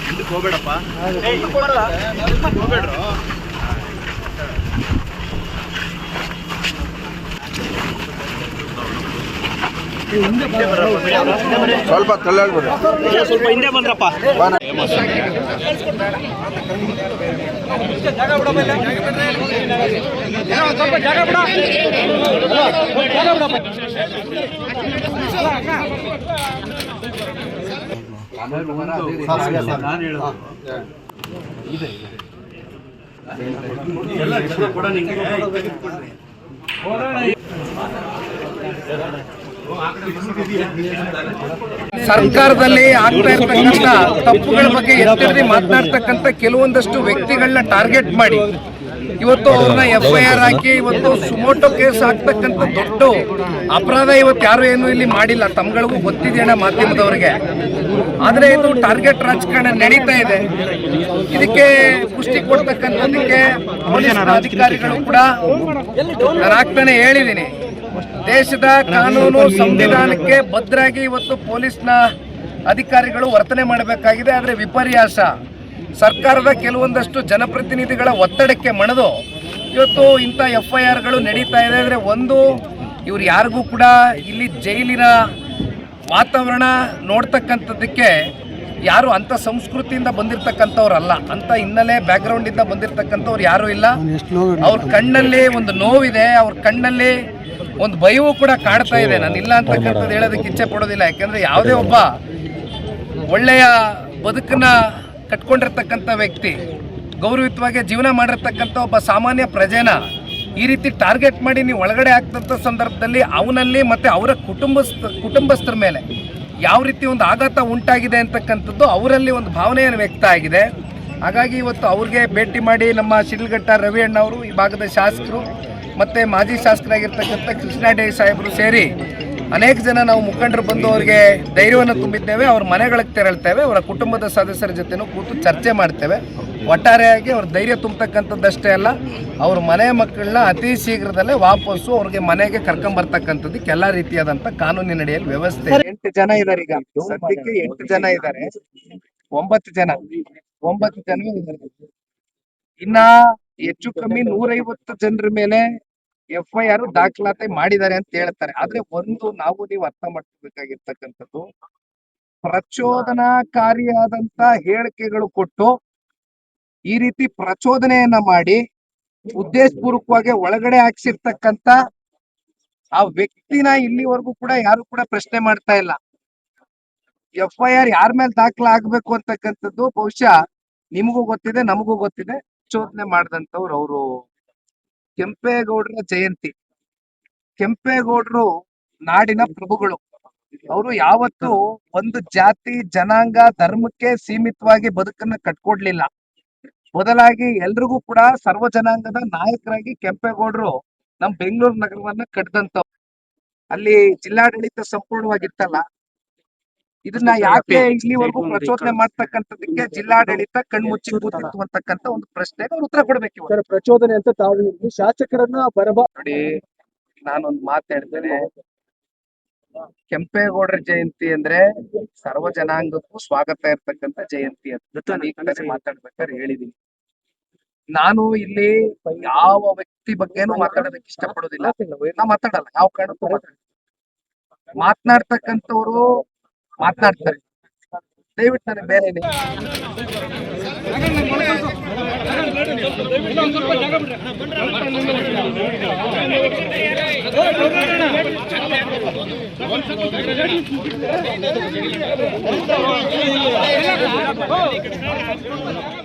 ಹಿಂದಕ್ಕೆ ಹೋಗ್ಬೇಡಪ್ಪ, ಹೋಗ್ಬೇಡ್ರು. ಸ್ವಲ್ಪ ತಳ್ಳಾಡ್ಬಿಡ್ರಿ, ಸ್ವಲ್ಪ ಹಿಂದೆ ಬಂದ್ರಪ್ಪ. ಸರ್ಕಾರದಲ್ಲಿ ಆಗ್ತಾ ಇರ್ತಕ್ಕಂಥ ತಪ್ಪುಗಳ ಬಗ್ಗೆ ಎತ್ತಿರಿದು ಮಾತನಾಡ್ತಕ್ಕಂಥ ಕೆಲವೊಂದಷ್ಟು ವ್ಯಕ್ತಿಗಳನ್ನ ಟಾರ್ಗೆಟ್ ಮಾಡಿ ಇವತ್ತು ಅವ್ರನ್ನ FIR ಹಾಕಿ ಇವತ್ತು ಸುಮೋಟೋ ಕೇಸ್ ಹಾಕ್ತಕ್ಕಂಥ ದೊಡ್ಡ ಅಪರಾಧ ಇವತ್ತು ಯಾರು ಏನು ಇಲ್ಲಿ ಮಾಡಿಲ್ಲ. ತಮ್ಗಳಿಗೂ ಗೊತ್ತಿದೆಯಣ್ಣ ಮಾಧ್ಯಮದವರಿಗೆ. ಆದರೆ ಇದು ಟಾರ್ಗೆಟ್ ರಾಜಕಾರಣ ನಡೀತಾ ಇದೆ. ಇದಕ್ಕೆ ಪುಷ್ಟಿ ಕೊಡ್ತಕ್ಕಂಥದ್ದಕ್ಕೆ ಪೊಲೀಸ್ ಅಧಿಕಾರಿಗಳು ಕೂಡ ನಾನು ಆಗ್ತಾನೆ ಹೇಳಿದ್ದೀನಿ, ದೇಶದ ಕಾನೂನು ಸಂವಿಧಾನಕ್ಕೆ ಬದ್ಧರಾಗಿ ಇವತ್ತು ಪೊಲೀಸ್ನ ಅಧಿಕಾರಿಗಳು ವರ್ತನೆ ಮಾಡಬೇಕಾಗಿದೆ. ಆದರೆ ವಿಪರ್ಯಾಸ ಸರ್ಕಾರದ ಕೆಲವೊಂದಷ್ಟು ಜನಪ್ರತಿನಿಧಿಗಳ ಒತ್ತಡಕ್ಕೆ ಮಣಿದು ಇವತ್ತು ಇಂಥ FIRಗಳು ನಡೀತಾ ಇದೆ. ಅಂದರೆ ಒಂದು, ಇವ್ರು ಯಾರಿಗೂ ಕೂಡ ಇಲ್ಲಿ ಜೈಲಿನ ವಾತಾವರಣ ನೋಡ್ತಕ್ಕಂಥದ್ದಕ್ಕೆ ಯಾರು ಅಂಥ ಸಂಸ್ಕೃತಿಯಿಂದ ಬಂದಿರತಕ್ಕಂಥವ್ರಲ್ಲ, ಅಂಥ ಹಿನ್ನೆಲೆ ಬ್ಯಾಕ್ಗ್ರೌಂಡಿಂದ ಬಂದಿರತಕ್ಕಂಥವ್ರು ಯಾರೂ ಇಲ್ಲ. ಅವ್ರ ಕಣ್ಣಲ್ಲಿ ಒಂದು ನೋವಿದೆ, ಅವ್ರ ಕಣ್ಣಲ್ಲಿ ಒಂದು ಭಯವೂ ಕೂಡ ಕಾಡ್ತಾ ಇದೆ. ನಾನು ಇಲ್ಲ ಅಂತಕ್ಕಂಥದ್ದು ಹೇಳೋದಕ್ಕೆ ಇಚ್ಛೆ ಪಡೋದಿಲ್ಲ. ಯಾಕೆಂದರೆ ಯಾವುದೇ ಒಬ್ಬ ಒಳ್ಳೆಯ ಬದುಕನ್ನ ಕಟ್ಕೊಂಡಿರ್ತಕ್ಕಂಥ ವ್ಯಕ್ತಿ, ಗೌರವಯುತವಾಗಿ ಜೀವನ ಮಾಡಿರ್ತಕ್ಕಂಥ ಒಬ್ಬ ಸಾಮಾನ್ಯ ಪ್ರಜೆನ ಈ ರೀತಿ ಟಾರ್ಗೆಟ್ ಮಾಡಿ ನೀವು ಒಳಗಡೆ ಆಗ್ತಂಥ ಸಂದರ್ಭದಲ್ಲಿ ಅವನಲ್ಲಿ ಮತ್ತು ಅವರ ಕುಟುಂಬಸ್ಥರ ಮೇಲೆ ಯಾವ ರೀತಿ ಒಂದು ಆಘಾತ ಉಂಟಾಗಿದೆ ಅಂತಕ್ಕಂಥದ್ದು ಅವರಲ್ಲಿ ಒಂದು ಭಾವನೆಯನ್ನು ವ್ಯಕ್ತ ಆಗಿದೆ. ಹಾಗಾಗಿ ಇವತ್ತು ಅವ್ರಿಗೆ ಭೇಟಿ ಮಾಡಿ ನಮ್ಮ ಶಿಡ್ಲಘಟ್ಟ ರವಿ ಅಣ್ಣವರು, ಈ ಭಾಗದ ಶಾಸಕರು ಮತ್ತು ಮಾಜಿ ಶಾಸಕರಾಗಿರ್ತಕ್ಕಂಥ ಕೃಷ್ಣಾಡೆ ಸಾಹೇಬರು ಸೇರಿ ಅನೇಕ ಜನ ನಾವು ಮುಖಂಡರು ಬಂದು ಅವರಿಗೆ ಧೈರ್ಯವನ್ನು ತುಂಬಿದ್ದೇವೆ. ಅವ್ರ ಮನೆಗಳಿಗೆ ತೆರಳ್ತೇವೆ, ಅವರ ಕುಟುಂಬದ ಸದಸ್ಯರ ಜೊತೆನೂ ಕೂತು ಚರ್ಚೆ ಮಾಡ್ತೇವೆ. ಒಟ್ಟಾರೆಯಾಗಿ ಅವ್ರ ಧೈರ್ಯ ತುಂಬತಕ್ಕಂಥದ್ದಷ್ಟೇ ಅಲ್ಲ, ಅವ್ರ ಮನೆ ಮಕ್ಕಳನ್ನ ಅತಿ ಶೀಘ್ರದಲ್ಲೇ ವಾಪಸ್ಸು ಅವ್ರಿಗೆ ಮನೆಗೆ ಕರ್ಕೊಂಬರ್ತಕ್ಕಂಥದ್ದಕ್ಕೆ ಎಲ್ಲ ರೀತಿಯಾದಂಥ ಕಾನೂನಿನ ಅಡಿಯಲ್ಲಿ ವ್ಯವಸ್ಥೆ. 8 ಜನ ಇದ್ದಾರೆ, ಈಗ ಸದ್ಯಕ್ಕೆ 8 ಜನ ಇದ್ದಾರೆ, 9 ಜನ ಇದ್ದಾರೆ. ಇನ್ನ ಹೆಚ್ಚು ಕಮ್ಮಿ 150 ಜನರ ಮೇಲೆ FIR ದಾಖಲಾತಿ ಮಾಡಿದ್ದಾರೆ ಅಂತ ಹೇಳ್ತಾರೆ. ಆದ್ರೆ ಒಂದು ನಾವು ನೀವು ಅರ್ಥ ಮಾಡ್ಕೋಬೇಕಾಗಿರ್ತಕ್ಕಂಥದ್ದು, ಪ್ರಚೋದನಾಕಾರಿಯಾದಂತ ಹೇಳಿಕೆಗಳು ಕೊಟ್ಟು ಈ ರೀತಿ ಪ್ರಚೋದನೆಯನ್ನ ಮಾಡಿ ಉದ್ದೇಶಪೂರ್ವಕವಾಗಿ ಒಳಗಡೆ ಹಾಕ್ಸಿರ್ತಕ್ಕಂಥ ಆ ವ್ಯಕ್ತಿನ ಇಲ್ಲಿವರೆಗೂ ಕೂಡ ಯಾರು ಕೂಡ ಪ್ರಶ್ನೆ ಮಾಡ್ತಾ ಇಲ್ಲ. FIR ಯಾರ ಮೇಲೆ ದಾಖಲೆ ಆಗ್ಬೇಕು ಅಂತಕ್ಕಂಥದ್ದು ಬಹುಶಃ ನಿಮಗೂ ಗೊತ್ತಿದೆ, ನಮಗೂ ಗೊತ್ತಿದೆ. ಪ್ರಚೋದನೆ ಮಾಡಿದಂಥವ್ರು ಅವರು ಕೆಂಪೇಗೌಡರ ಜಯಂತಿ. ಕೆಂಪೇಗೌಡರು ನಾಡಿನ ಪ್ರಭುಗಳು. ಅವರು ಯಾವತ್ತೂ ಒಂದು ಜಾತಿ, ಜನಾಂಗ, ಧರ್ಮಕ್ಕೆ ಸೀಮಿತವಾಗಿ ಬದುಕನ್ನ ಕಟ್ಕೊಡ್ಲಿಲ್ಲ. ಬದಲಾಗಿ ಎಲ್ರಿಗೂ ಕೂಡ ಸರ್ವ ಜನಾಂಗದ ನಾಯಕರಾಗಿ ಕೆಂಪೇಗೌಡರು ನಮ್ ಬೆಂಗಳೂರು ನಗರವನ್ನ ಕಟ್ಟಿದಂಥವ್ರು. ಅಲ್ಲಿ ಜಿಲ್ಲಾಡಳಿತ ಸಂಪೂರ್ಣವಾಗಿತ್ತಲ್ಲ, ಇದನ್ನ ಯಾಕೆ ಇಲ್ಲಿವರೆಗೂ ಪ್ರಚೋದನೆ ಮಾಡ್ತಕ್ಕಂಥದಕ್ಕೆ ಜಿಲ್ಲಾಡಳಿತ ಕಣ್ಮುಚ್ಚಿ ಕೂತಿತ್ತು ಅಂತಕ್ಕಂಥ ಒಂದು ಪ್ರಶ್ನೆಗೆ ಅವ್ರು ಉತ್ತರ ಕೊಡ್ಬೇಕು. ಪ್ರಚೋದನೆ ಅಂತ ತಾವು ಶಾಸಕರನ್ನ ನೋಡಿ, ನಾನೊಂದು ಮಾತಾಡ್ತೇನೆ. ಕೆಂಪೇಗೌಡರ ಜಯಂತಿ ಅಂದ್ರೆ ಸರ್ವ ಜನಾಂಗಕ್ಕೂ ಸ್ವಾಗತ ಇರ್ತಕ್ಕಂಥ ಜಯಂತಿ ಅಂತ ನಾನು ಈ ಕಡೆ ಮಾತಾಡ್ಬೇಕಾದ್ರೆ ಹೇಳಿದೀನಿ. ನಾನು ಇಲ್ಲಿ ಯಾವ ವ್ಯಕ್ತಿ ಬಗ್ಗೆನೂ ಮಾತಾಡೋದಕ್ಕೆ ಇಷ್ಟಪಡೋದಿಲ್ಲ. ನಾ ಮಾತಾಡಲ್ಲ, ಯಾವ ಕಾರಣಕ್ಕೂ ಮಾತನಾಡ್ತಕ್ಕಂಥವ್ರು ಮಾತನಾಡ್ತಾರೆ. ದಯವಿಟ್ಟು ನನಗೆ ಬೇರೆ